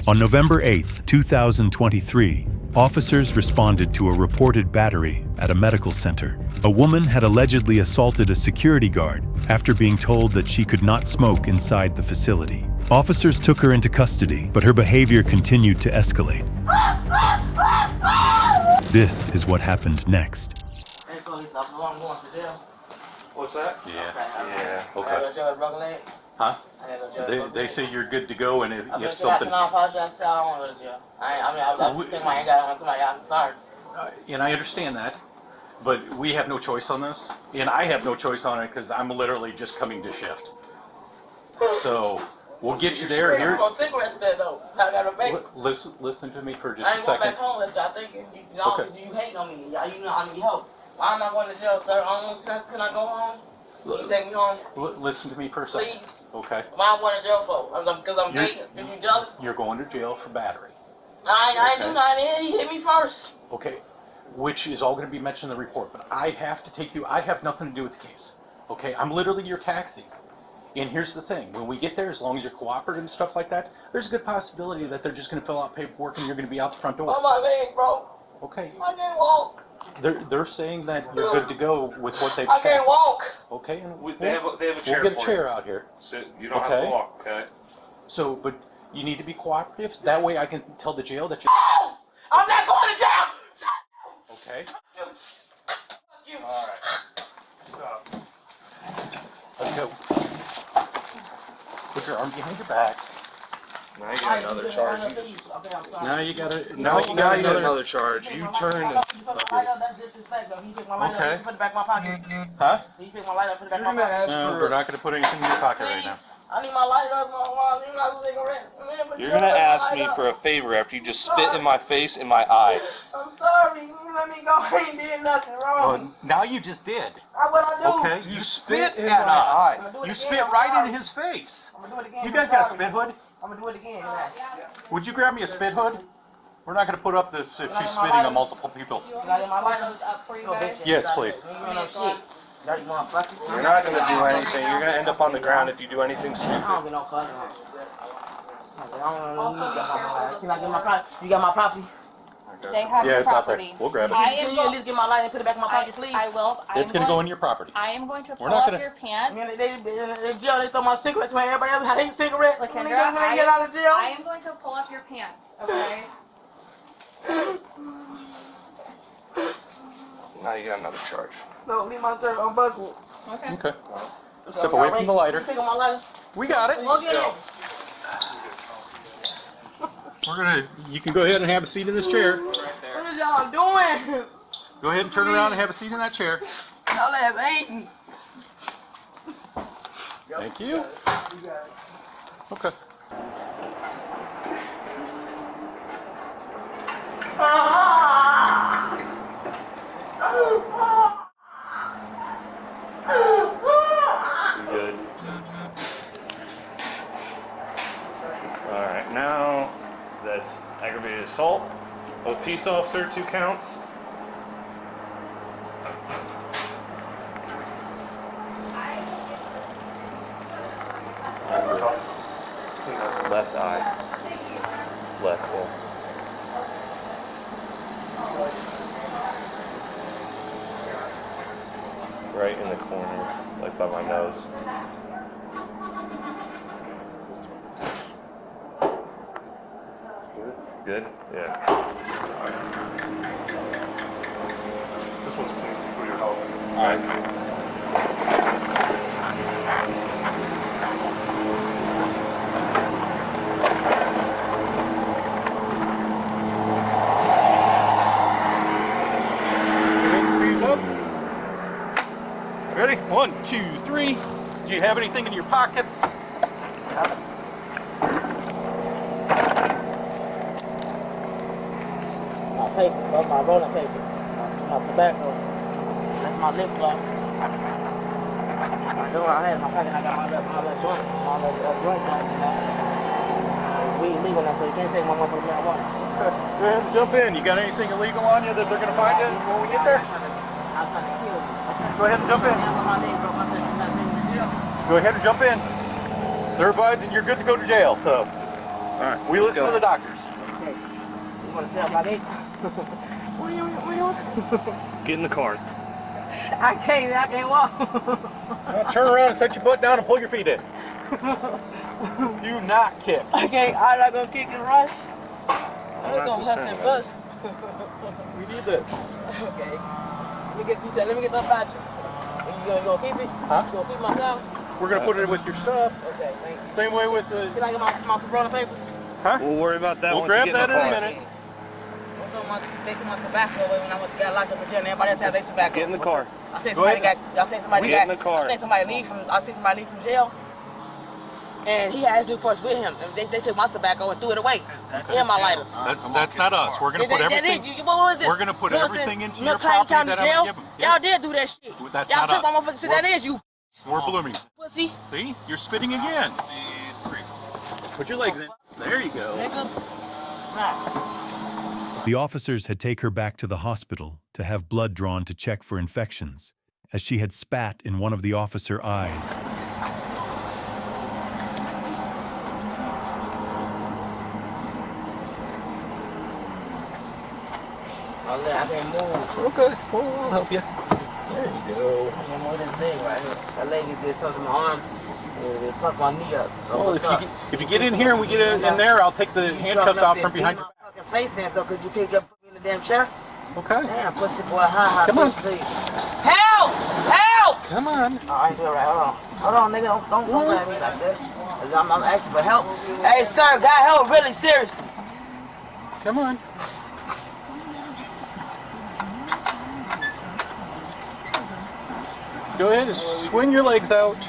On November 8, 2023, officers responded to a reported battery at a medical center. A woman had allegedly assaulted a security guard after being told that she could not smoke inside the facility. Officers took her into custody, but her behavior continued to escalate. This is what happened next. What's that? Yeah. Okay. Huh? They say you're good to go, and if something. I apologize. I don't want to go to jail. I take my handgun on somebody. I'm sorry. And I understand that, but we have no choice on this, and I have no choice on it because I'm literally just coming to shift. So we'll get you there. Here. Cigarettes there though. I got a vape. Listen to me for just I a ain't going second. back home with y'all thinking you hate on me. You know I need help. Why am I going to jail, sir? Can I go home? Can you take me home? Listen to me for a second. Please. Okay. Why am I going to jail for? Because I'm dating. Are you jealous? You're going to jail for battery. I do not. He hit me first. Okay. Which is all going to be mentioned in the report, but I have to take you. I have nothing to do with the case. Okay. I'm literally your taxi. And here's the thing: when we get there, as long as you're cooperative and stuff like that, there's a good possibility that they're just going to fill out paperwork and you're going to be out the front door. On my leg, bro. Okay. I can't walk. They're saying that you're good to go with what they've I can't walk. Okay, and They have a chair. we'll get a for chair you. out here. Sit. You don't have to walk. Okay. So, but you need to be cooperative. So that way, I can tell the jail that you. No! I'm not going to jail. Okay. Fuck you. All right. Stop. Let's go. Put your arm behind your back. Now you got another charge. Okay, I'm sorry. Now you gotta. Now you got another charge. You turn. You put my light up, that's disrespect. Though. You pick my light up, you put it back in my pocket. Huh? You pick my light up, put it back in You're my gonna pocket. ask No, for. we're not gonna put anything in your pocket right now. Please. I need my lighter. You're not a cigarette. You're gonna ask me for a favor after you just spit in my face and my eye. I'm sorry. You let me go. I ain't did nothing wrong. Now you just did. What I do? Okay. You spit in at my us. eye. I'm gonna do it You again, spit I'm right sorry. in his face. I'm gonna do it again. You I'm guys got a sorry. spit hood? I'm gonna do it again. Would you grab me a spit hood? We're not going to put up this if she's spitting on multiple people. Can I get my lighter? those up for you guys? Yes, please. Dirty motherfucker. You're not gonna do anything. You're gonna end up on the ground if you do anything I stupid. don't get no fucking. Can I get my property? You got my property? They have Yeah, your it's out there. property. We'll grab it. I Can am you at least get my lighter and put it back in my pocket, please? I will. It's going to go in your property. I am going to pull We're not up gonna- your I pants. mean, they jail, they throw my cigarettes when everybody else had their cigarettes. When they Lakendra, get out of jail. I am going to pull up your pants, okay? Now you got another charge. No, leave my shirt unbuckled. Okay. Okay. Step away from the lighter. Pick up my lighter. We got it. Go get it. You can go ahead and have a seat in this chair. What is y'all doing? Go ahead and turn around and have a seat in that chair. Y'all ass hating. Thank you. Okay. Good. Alright, now that's aggravated assault. With peace officer, 2 counts. Left eye. Left one. Right in the corner, like by my nose. Good? Yeah. This one's clean for your health. Alright. Ready? 1, 2, 3. Do you have anything in your pockets? My papers, that's my rolling papers. My tobacco. That's my lip gloss. I had in my pocket, I got my little joint. My little joint back, you know. We illegal now, so you can't take my motherfucking marijuana. Go ahead and jump in. You got anything illegal on you that they're going to find you when we get there? I'm trying to kill you. Go ahead and jump in. My name, bro. My name, my name. Go ahead and jump in. They're advising you're good to go to jail, so. All right. We listen to the doctors. Okay. You want to say about it? What are you? Get in the car. I can't walk. Turn around and set your butt down and pull your feet in. Do not kick. I'm not gonna kick and rush. I'm just gonna huff and bust. We need this. Okay. Let me get the voucher. You gonna keep it? Huh? You gonna keep my stuff? We're gonna put it with your stuff. Okay, thank you. Same way with the. Can I get my Corona papers? Huh? We'll worry about that We'll once grab you get that in the in a car. minute. They took my tobacco away when I got locked up in jail. Everybody else had their tobacco. Get in the car. I seen Go somebody ahead. Get in the car. I seen somebody leave from jail. And he had his Newports with him. They took my tobacco and threw it away. And my lighters. That's not us. We're gonna put everything. What was this? We're gonna put everything into your Clay property County that I'm jail? gonna give 'em. Y'all Yes. did do that shit. That's Y'all not took my us. motherfucking shit. That is you, We're blooming. pussy. See? You're spitting again. Put your legs in. There you go. Nigga. Nah. The officers had taken her back to the hospital to have blood drawn to check for infections, as she had spat in one of the officer's eyes. I can't move. Okay. Well, I'll help you. There you go. I can't move this thing right here. That lady did something to my arm. It fucked my knee up. So Well, what's up? if you get in here and we get in there, I'll take the handcuffs out from behind your back. Fucking face in, so could you pick up me in the damn chair? Okay. Damn, pussy boy, ha. Come on. Please. Help! Help! Come on. Oh, I ain't doing right. Hold on, nigga. Don't grab me like that. 'Cause I'm asking for help. Hey, sir, got help really seriously. Come on. Go ahead and swing your legs out. I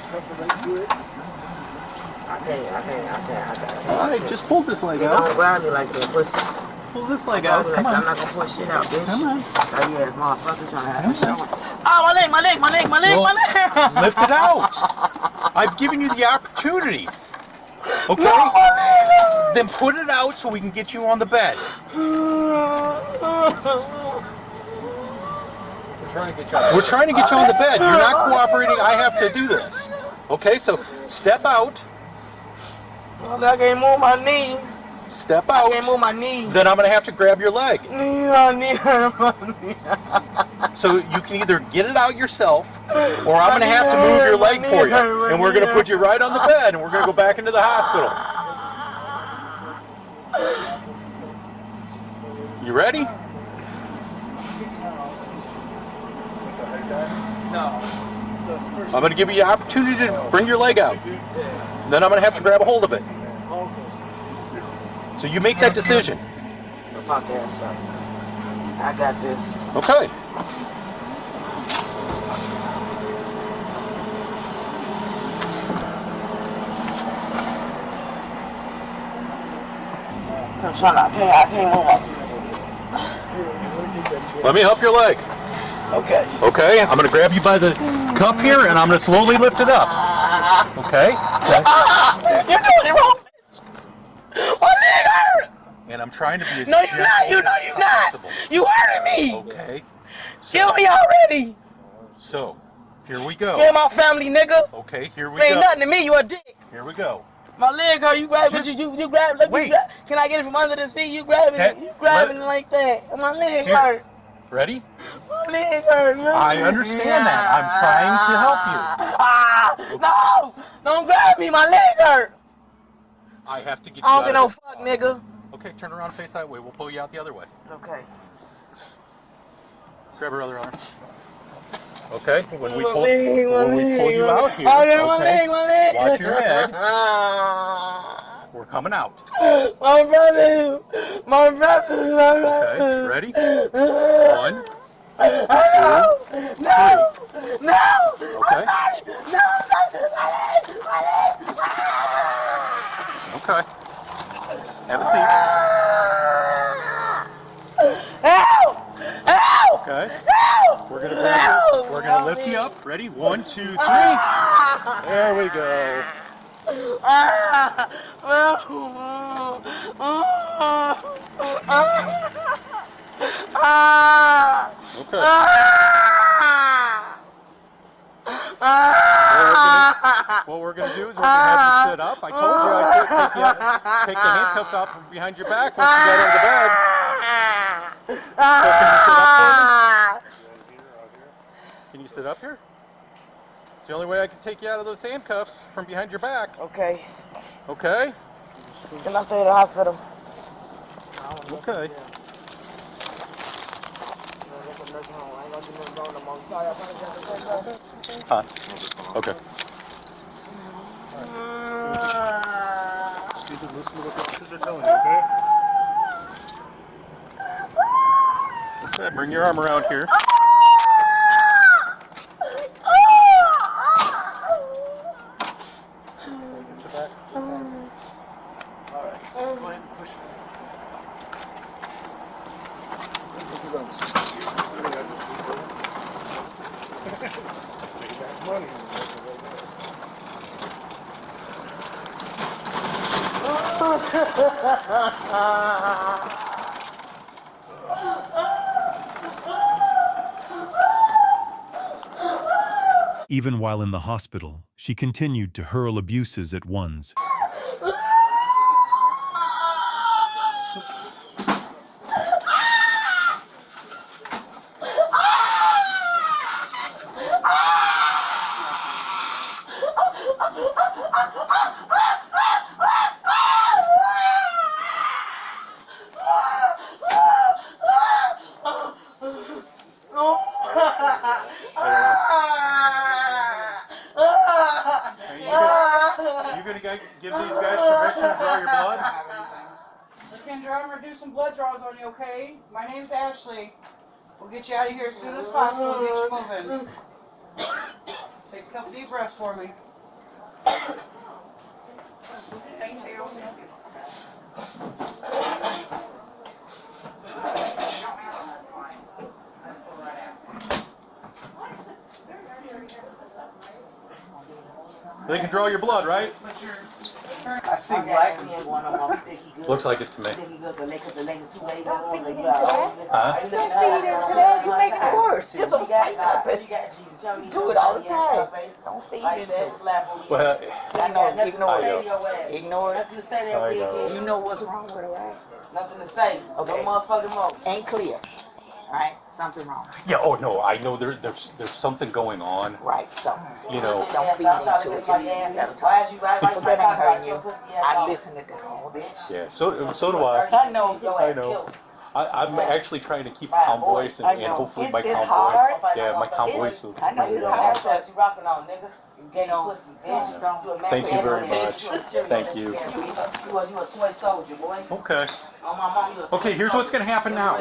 can't. All right, just pull this leg Don't out. grab me like that, pussy. Pull this leg out. Come I'm on. not gonna push shit out, bitch. Come on. Oh, yeah, motherfucker trying to have Come me. on. Oh, my leg. Well, lift it out. I've given you the opportunities. Okay? No, my leg. Then put it out so we can get you on the bed. We're trying to get you on the bed. You're not cooperating. I have to do this. Okay, so step out. I can't move my knee. Step I out. can't move my knee. Then I'm going to have to grab your leg. My knee. So you can either get it out yourself, or I'm going to have to move your leg for you. And we're going to put you right on the bed, and we're going to go back into the hospital. You ready? I'm going to give you the opportunity to bring your leg out. Then I'm going to have to grab a hold of it. So you make that decision. Fuck that, son. I got this. Okay. I'm trying to, I can't move. Let me help your leg. Okay. Okay, I'm going to grab you by the cuff here, and I'm going to slowly lift it up. Okay? You're doing it wrong. My leg hurt. And I'm trying to be as No, you're gentle not. as You're not. possible. You hurting me. Okay. Kill me already. So, here we go. You're my family, nigga. Okay, here we You ain't go. nothing to me. You a dick. Here we go. My leg hurt. You grab it. Just You grab. Look, wait. you grab. Can I get it from under the seat? You grab it. Okay, You grabbing it let- like that. My leg Here. hurt. Ready? My leg hurt. Man. I understand that. I'm trying to help you. No! Don't grab me. My leg hurt. I have to get you I don't out get no of fuck, nigga. it. Okay, turn around and face that way. We'll pull you out the other way. Okay. Grab her other arm. Okay, when we My pull, leg, my when we pull leg, you my- out here, Oh, yeah, my okay, leg, my leg. watch your head. We're coming out. My brother. Okay, ready? 1, 2, No! 3. No! Okay. No! Okay. Have a seat. Help! Help! Okay. Help! We're gonna grab you. We're gonna lift you up. Ready? 1, 2, 3. There we go. Okay. What we're gonna do is we're gonna have you sit up. I told you I Take the handcuffs off from behind your back once you get out of the bed. So can you sit up for me? Can you sit up here? It's the only way I can take you out of those handcuffs from behind your back. Okay. Okay? Can I stay at the hospital? Okay. Huh? Okay. Okay, bring your arm around here. Sit back. Alright, go ahead and push. Even while in the hospital, she continued to hurl abuses at ones. Give these guys permission to draw your blood? We can draw and do some blood draws on you, okay? My name's Ashley. We'll get you out of here as soon as possible and get you moving. Take a couple deep breaths for me. Thank you. They can draw your blood, right? I see black men going on. We think he good. Looks like it to me. Think he good. The leg of the leg two ways. Huh? Don't feed into that. You make it worse. Just don't say nothing. Do it all the time. Don't feed into it. Well, I know. Ignore it. Ignore it. You know what's wrong with it, right? Nothing to say. Okay. No motherfucking more. Ain't clear. Right? Something wrong. Yeah, oh no, I know there's something going on. Right, so. You know. Don't feed into it. People that ain't hurting you. I listen to the whole bitch. Yeah, so do I. I know. I know. I'm actually trying to keep a calm voice and hopefully my calm hard. voice. Yeah, my calm voice will. I know it's hard. You rocking on, nigga. You gay pussy, bitch. Thank you very much. Thank you. You a toy soldier, boy. Okay. Oh, my mom, you a Okay, here's what's gonna happen now.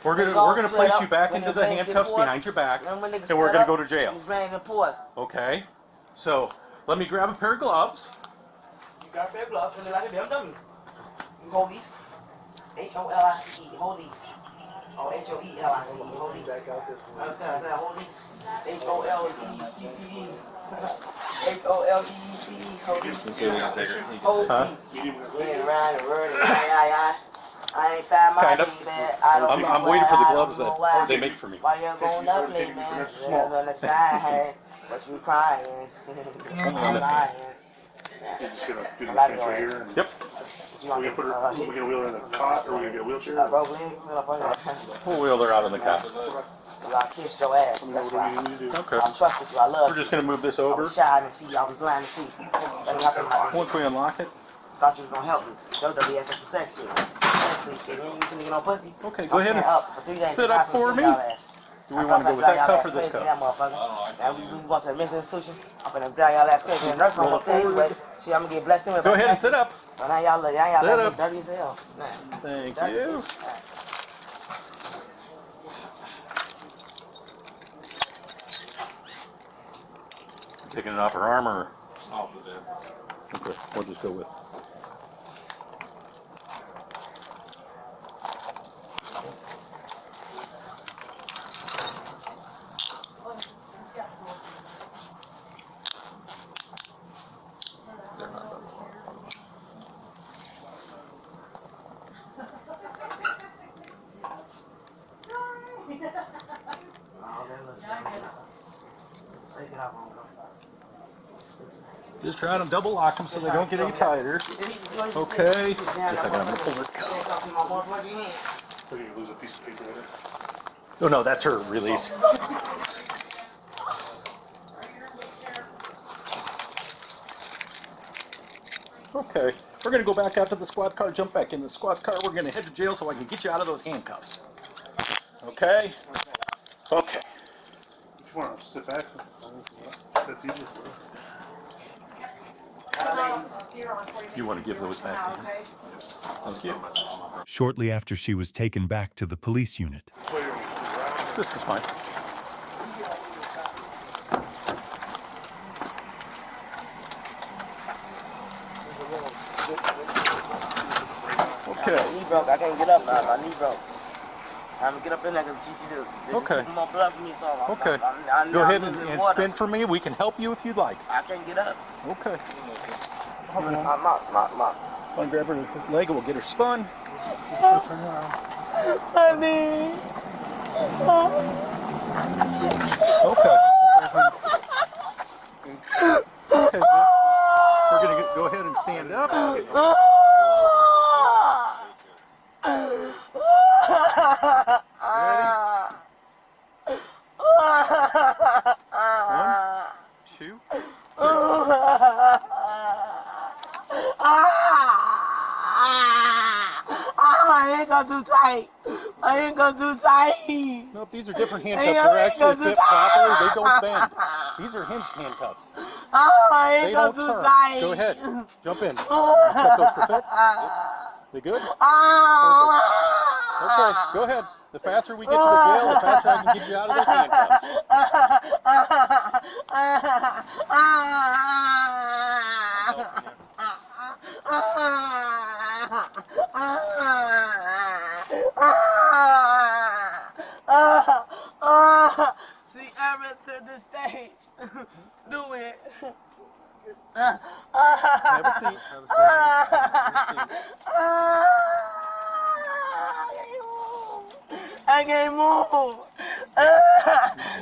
We're gonna place you back into the handcuffs behind your back, and we're gonna go to jail. Okay. So let me grab a pair of gloves. You got a pair of gloves, and like a damn dummy. You hold these. HOLICE, hold these. Oh, HOELICE, hold these. Hold these. HOLECCE. HOLECE, hold these. Hold these. Getting around the word, I ain't found my Kind of. thing, man. I don't know I'm why, waiting for the I gloves don't know that why. they make for me. Why you going up late, man? You're on the side, but you crying. I'm lying. You're just gonna do the thing right here. And Yep. we're gonna put her. We're gonna wheel her in the cot, or we're gonna get a wheelchair. We'll wheel her out in the car. I kissed your ass. That's why. Okay. I trusted you. I love We're you. just gonna move this I over. was shy to see. I was blind to see. Once we unlock it. Thought you was gonna help me. Don't be after some sex shit. Sex shit. You finna get no pussy. Okay, go ahead and sit up up for me. Do we want to go with that cuff or this cuff? Now we going to the mental institution. I'm gonna drive y'all ass crazy in the nursing home anyway. See, I'm gonna get blessed anyway. Go ahead and sit up. So now y'all Sit up. dirty as hell. Thank you. Taking it off her arm or? Off of there. Okay, we'll just go with. Just trying to double lock them so they don't get any tighter. Okay. Just a second, I'm gonna pull this cup. So you lose a piece of paper in it. Oh no, that's her release. Okay, we're gonna go back out to the squad car, jump back in the squad car. We're gonna head to jail so I can get you out of those handcuffs. Okay? Okay. If you want to sit back, that's easier for you. You want to give those back to him? Thank you. Shortly after she was taken back to the police unit, This is fine. Okay. My knee broke. I can't get up now. My knee broke. I'm gonna get up in there because teach you this. Okay. More blood from me, so Okay. Go ahead and spin for me. We can help you if you'd like. I can't get up. Okay. I'm I'll grab her leg and we'll get her spun. Honey. Okay. Okay. We're gonna go ahead and stand up. Ready? 1, 2, 3. I ain't gonna do tight. I ain't gonna do tight. Nope, these are different handcuffs. They're actually fit properly. They don't bend. These are hinged handcuffs. I They ain't don't gonna do turn. tight. Go ahead. Jump in. Check those for fit. They good? Perfect. Okay, go ahead. The faster we get to the jail, the faster I can get you out of those handcuffs. See, ever to this stage, do it. Have a seat. I can't move.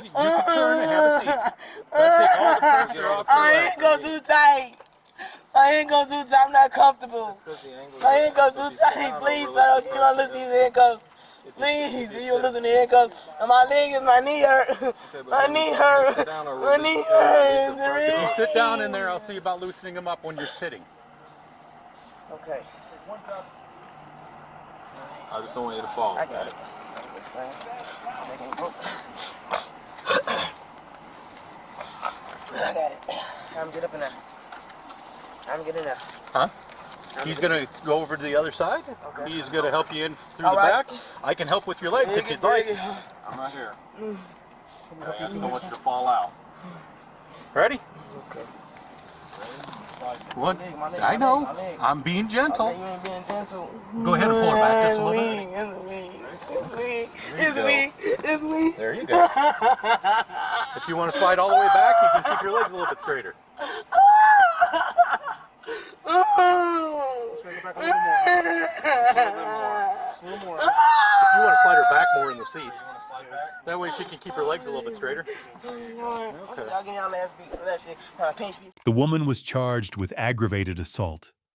You can turn and have a seat. That'll take all the pressure off your I leg. ain't gonna do tight. I ain't gonna do tight. I'm not comfortable. I ain't gonna do tight. Please, sir. You don't listen to these handcuffs. Please, you don't listen to handcuffs. And my leg is my knee hurt. My knee hurt. My knee hurt. If you sit down in there, I'll see about loosening them up when you're sitting. Okay. I just don't want you to fall. I got it. It's fine. I got it. I'm get up in there. I'm getting there. Huh? He's going to go over to the other side. Okay. He's going to help you in through All the right. back. I can help with your legs if you'd like. I'm right here. I just don't want you to fall out. Ready? Okay. One. My leg, I know. my leg. I'm being You gentle. ain't being gentle. Go ahead and pull her back just a little bit. It's me. It's me. There you go. If you want to slide all the way back, you can keep your legs a little bit straighter. If you want to slide her back more in the seat, that way she can keep her legs a little bit straighter. Okay. Y'all give me y'all last beat. That shit. Pinch me. the woman was charged with aggravated assault.